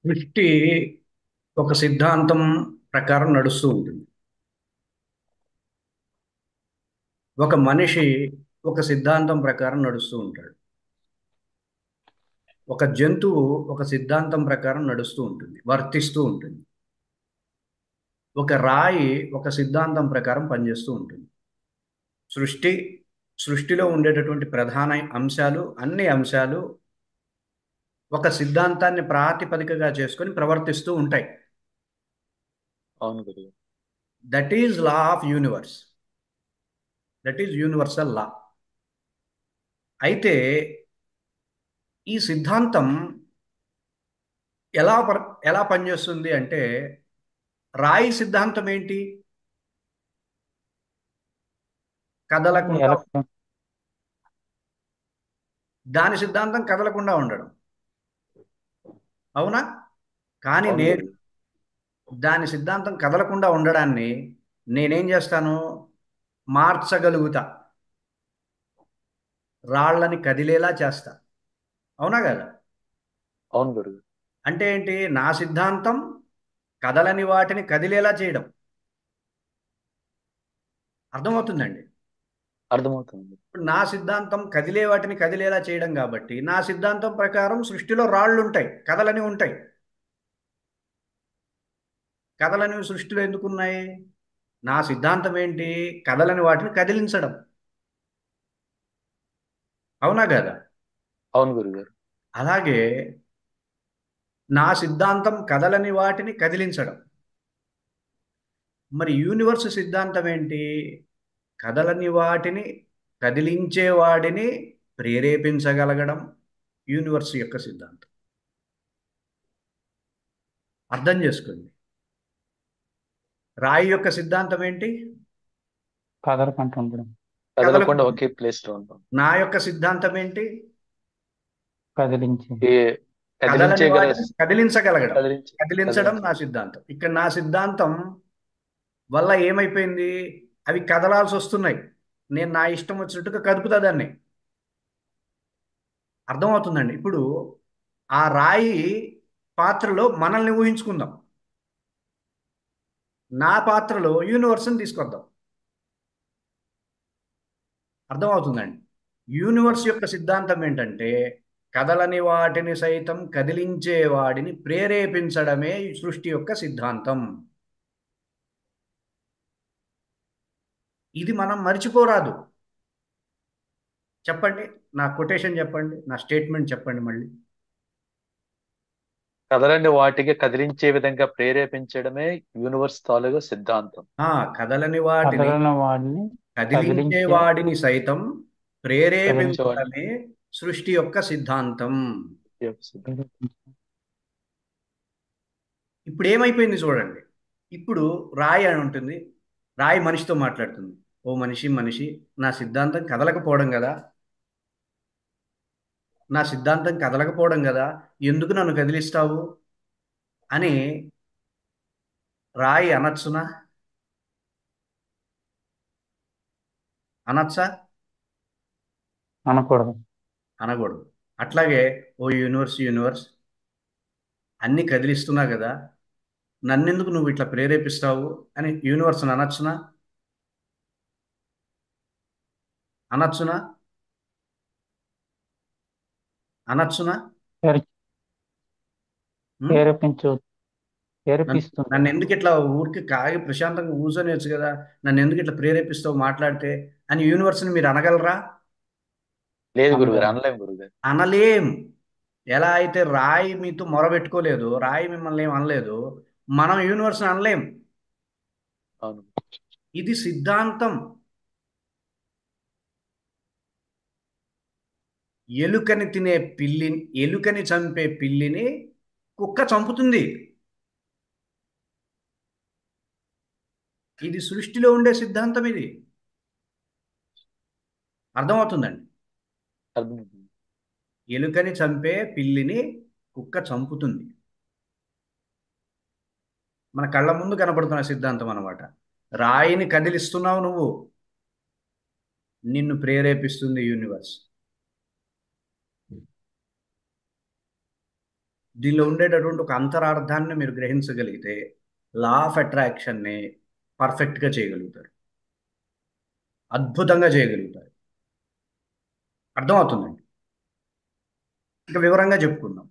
సృష్టి ఒక సిద్ధాంతం ప్రకారం నడుస్తూ ఉంటుంది. ఒక మనిషి ఒక సిద్ధాంతం ప్రకారం నడుస్తూ ఉంటాడు. ఒక జంతువు ఒక సిద్ధాంతం ప్రకారం నడుస్తూ ఉంటుంది, వర్తిస్తూ ఉంటుంది. ఒక రాయి ఒక సిద్ధాంతం ప్రకారం పనిచేస్తూ ఉంటుంది. సృష్టి సృష్టిలో ఉండేటటువంటి ప్రధాన అంశాలు, అన్ని అంశాలు ఒక సిద్ధాంతాన్ని ప్రాతిపదికగా చేసుకొని ప్రవర్తిస్తూ ఉంటాయి. అవును గురువు. That is law of universe. That is universal law. అయితే ఈ సిద్ధాంతం ఎలా ఎలా పనిచేస్తుంది అంటే, రాయి సిద్ధాంతం ఏంటి? కదలకుండా ఎలక్ట్రాన్. దాని సిద్ధాంతం కదలకుండా ఉండడం. అవునా? కానీ అవును నేను గురువు. దాని సిద్ధాంతం కదలకుండా ఉండడాన్ని నేనేం చేస్తాను? మార్చగలుగుతా. రాళ్ళని కదిలేలా చేస్తా. అవునా కదా? అవును గురువు. అంటే ఏంటి? నా సిద్ధాంతం కదలని వాటిని కదిలేలా చేయడం. అర్థమవుతుందండి? అర్థమవుతుంది. ఇప్పుడు నా సిద్ధాంతం కదిలే వాటిని కదిలేలా చేయడం కాబట్టి నా సిద్ధాంతం ప్రకారం సృష్టిలో రాళ్ళు ఉంటాయి, కదలని ఉంటాయి. కదలనివి సృష్టిలో ఎందుకున్నాయి? నా సిద్ధాంతం ఏంటి? కదలని వాటిని కదిలించడం. అవునా కదా? అవును గురుగారు. అలాగే నా సిద్ధాంతం కదలని వాటిని కదిలించడం. మరి యూనివర్స్ సిద్ధాంతం ఏంటి? కదలని వాటిని కదిలించే వాడిని ప్రేరేపించగలగడం యూనివర్స్ యొక్క సిద్ధాంతం. అర్థం చేసుకోండి. రాయి యొక్క సిద్ధాంతం ఏంటి? కదలకుండా ఉండడం. కదలకుండా కదలకుండా. ఒకే ప్లేస్ లో ఉంటాం. నా యొక్క సిద్ధాంతం ఏంటి? కదిలించి ఏ కదలని కదిలించగల వాటిని కదిలించగలగడం. కదిలించి కదిలించడం నా కదిలించగల. సిద్ధాంతం. ఇక్కడ నా సిద్ధాంతం వల్ల ఏమైపోయింది? అవి కదలాల్సి వస్తున్నాయి. నేను నా ఇష్టం వచ్చినట్టుగా కదుపుతా దాన్ని. అర్థమవుతుందండి? ఇప్పుడు ఆ రాయి పాత్రలో మనల్ని ఊహించుకుందాం. నా పాత్రలో యూనివర్స్ని తీసుకొద్దాం. అర్థమవుతుందండి? యూనివర్స్ యొక్క సిద్ధాంతం ఏంటంటే, కదలని వాటిని సైతం కదిలించే వాడిని ప్రేరేపించడమే ఈ సృష్టి యొక్క సిద్ధాంతం. ఇది మనం మర్చిపోరాదు. చెప్పండి. నా కొటేషన్ చెప్పండి. నా స్టేట్మెంట్ చెప్పండి మళ్ళీ. కదలని వాటికి కదిలించే విధంగా ప్రేరేపించడమే యూనివర్స్ తాలూగా సిద్ధాంతం. కదలని వాటిని కదలని వాడిని కదిలించే కదిలించే వాడిని సైతం కదిలించే వాడి ప్రేరేపించడమే సృష్టి యొక్క సిద్ధాంతం. యొక్క సిద్ధాంతం. ఇప్పుడు ఏమైపోయింది చూడండి. ఇప్పుడు రాయి అని ఉంటుంది. రాయి మనిషితో మాట్లాడుతుంది. ఓ మనిషి మనిషి, నా సిద్ధాంతం కదలకపోవడం కదా, నా సిద్ధాంతం కదలకపోవడం కదా, ఎందుకు నన్ను కదిలిస్తావు అని రాయి అనొచ్చునా? అనొచ్చా? అనకూడదు. అనకూడదు. అట్లాగే ఓ యూనివర్స్ యూనివర్స్, అన్ని కదిలిస్తున్నా కదా, నన్నెందుకు నువ్వు ఇట్లా ప్రేరేపిస్తావు అని యూనివర్స్ అనొచ్చునా? అనొచ్చునా? అనొచ్చునా? ప్రేరే- ఉం? ప్రేరేపించు నన్ను ప్రేరేపిస్తుంది. నన్ను ఎందుకు ఇట్లా ఊరికి కాగి ప్రశాంతంగా కూర్చొనివచ్చు కదా, నన్ను ఎందుకు ఇట్లా ప్రేరేపిస్తావు మాట్లాడితే అని యూనివర్స్ని మీరు అనగలరా? లేదు గురుగారు, అనగలదు. అనలేం గురుగారు. అనలేం. ఎలా అయితే రాయి మీతో మొరబెట్టుకోలేదు, రాయి మిమ్మల్ని ఏం అనలేదు, మనం యూనివర్స్ని అనలేం. అవును. ఇది సిద్ధాంతం. ఎలుకని తినే పిల్లి, ఎలుకని చంపే పిల్లిని కుక్క చంపుతుంది. ఇది సృష్టిలో ఉండే సిద్ధాంతం ఇది. అర్థమవుతుందండి? అర్థమైంది. ఎలుకని చంపే పిల్లిని కుక్క చంపుతుంది. మన కళ్ళ ముందు కనపడుతున్న సిద్ధాంతం అన్నమాట. రాయిని కదిలిస్తున్నావు నువ్వు, నిన్ను ప్రేరేపిస్తుంది యూనివర్స్. దీనిలో ఉండేటటువంటి ఒక అంతరార్థాన్ని మీరు గ్రహించగలిగితే లా ఆఫ్ అట్రాక్షన్ని పర్ఫెక్ట్గా చేయగలుగుతారు, అద్భుతంగా చేయగలుగుతారు. అర్థమవుతుందండి. ఇంకా వివరంగా చెప్పుకుందాం.